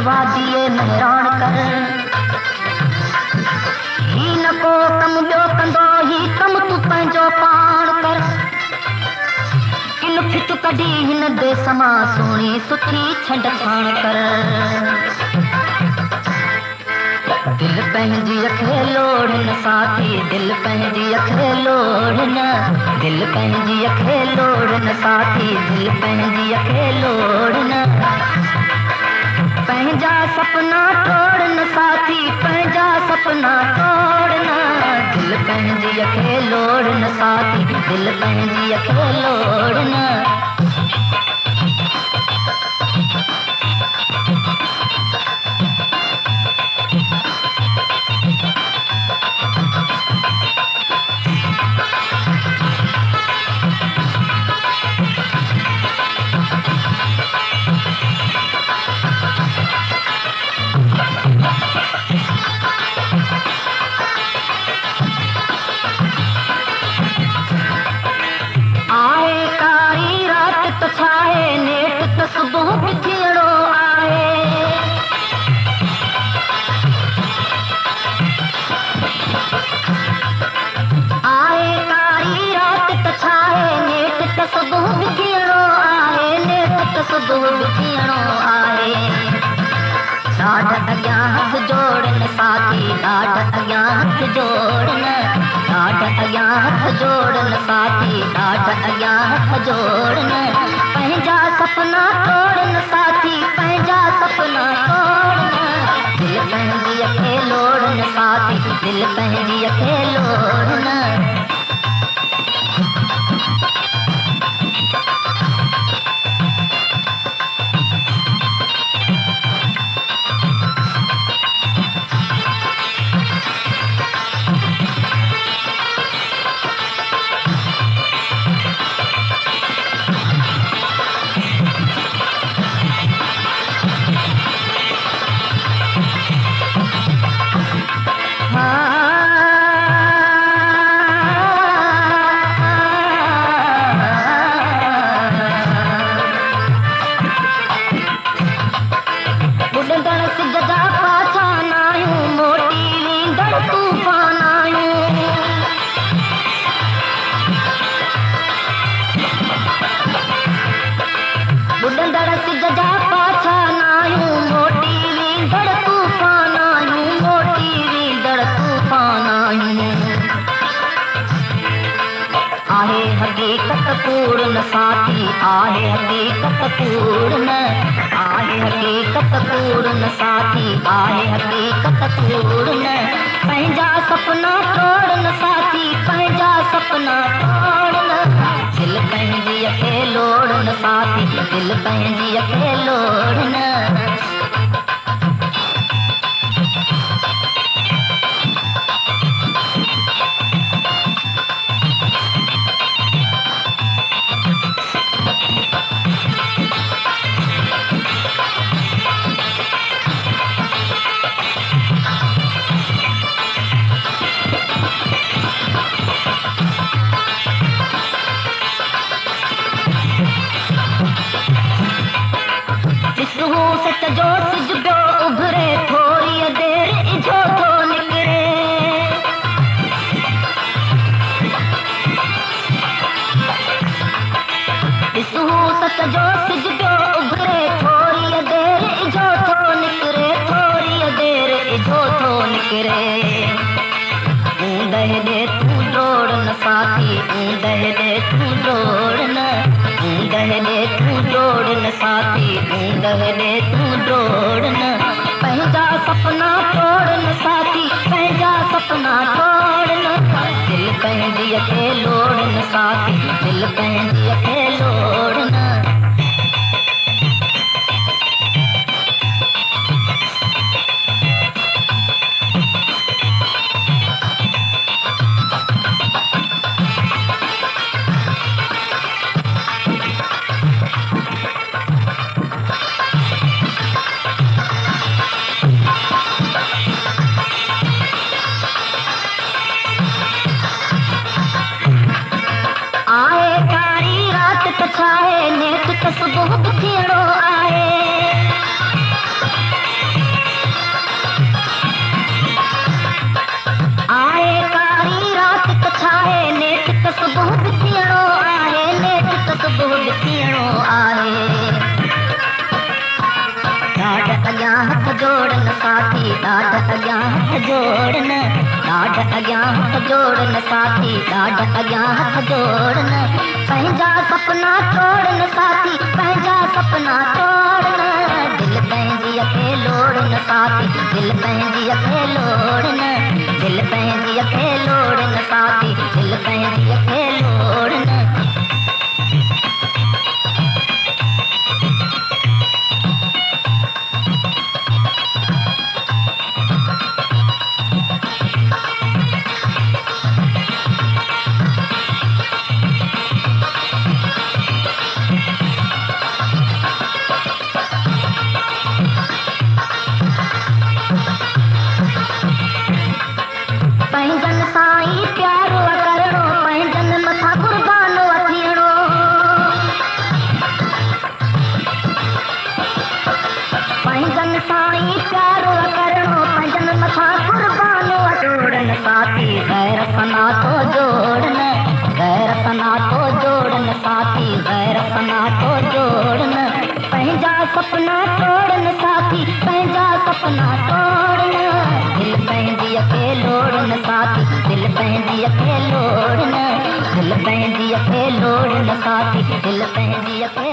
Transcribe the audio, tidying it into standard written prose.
वादिए मेहरान कर ही न को कम ॿियो कंदो ही कम तूं पंहिंजो पाण कर किन फिट कढी हिन देस मां सुहिणी सुठी छंड छाण कर दिल पंहिंजी खे लोड़न साथी दिल पंहिंजी खे लोड़न दिल पंहिंजी खे लोड़न साथी दिल पंहिंजी खे लोड़न पंहिंजा सपना तोड़न साथी पंहिंजा सपना तोड़न दिल पंहिंजी खे लोड़न साथी दिल पंहिंजी खे लोड़न हथ जोड़न साथी ॾाढ अॻियां हथ जोड़न ॾाढ अॻियां हथ जोड़न साथी ॾाढ अॻियां हथ जोड़न पंहिंजा सपना तोड़न साथी पंहिंजा सपना तोड़न दिल पंहिंजी खे लोड़न साथी दिल पंहिंजी खे लोड़न पूर्ण साथी आहे हकीकत पूर्ण आहे हकीकत पूर्ण साथी आहे हकीकत पूर्ण पंहिंजा सपना तोड़न साथी पंहिंजा सपना तोड़न दिल पंहिंजी खे लोड़न साथी दिल पंहिंजी खे लोड़न सच जो सिज पियो उभरे थोरी देर इझो थो निकिरे ॾिसू सच जो सिज पियो उभरे थोरी देर इझो थो निकिरे थोरी देर इझो थो निकिरे ऊंदहि ॾे तूं जोड़न साथी ऊंदहि ॾे तूं जोड़न ऊंदहि ॾे तूं जोड़न साथी ऊंदहि ॾे तूं जोड़न पंहिंजा सपना तोड़न साथी पंहिंजा सपना तोड़न दिल पंहिंजी खे लोड़न साथी दिल पंहिंजी खे लोड़न सुबुह थियणो आहे ॾाढ अॻियां हथ जोड़न, ॾाढ अॻियां हथ जोड़न साथी, ॾाढ अॻियां हथ जोड़न। पंहिंजा सपना तोड़न साथी, पंहिंजा सपना तोड़न। दिल पंहिंजी खे लोड़न साथी, दिल पंहिंजी खे लोड़न, दिल पंहिंजी खे लोड़न साथी, दिल पंहिंजी खे लोड़न। पंहिंजन साईं प्यारो करणो, पंहिंजन मथां कुर्बानो थियणो। पंहिंजन साईं प्यारो करणो, पंहिंजन मथां कुर्बानो जोड़न साथी, गैर सना तो जोड़न, गैर सना तो जोड़न साथी, गैर सना तो जोड़न। पंहिंजा सपना तोड़न साथी, पंहिंजा सपना तोड़न। दिल पंहिंजी खे लोड़न साथी, दिल पंहिंजी खे लोड़न, दिल पंहिंजी खे लोड़न साथी, दिल पंहिंजी खे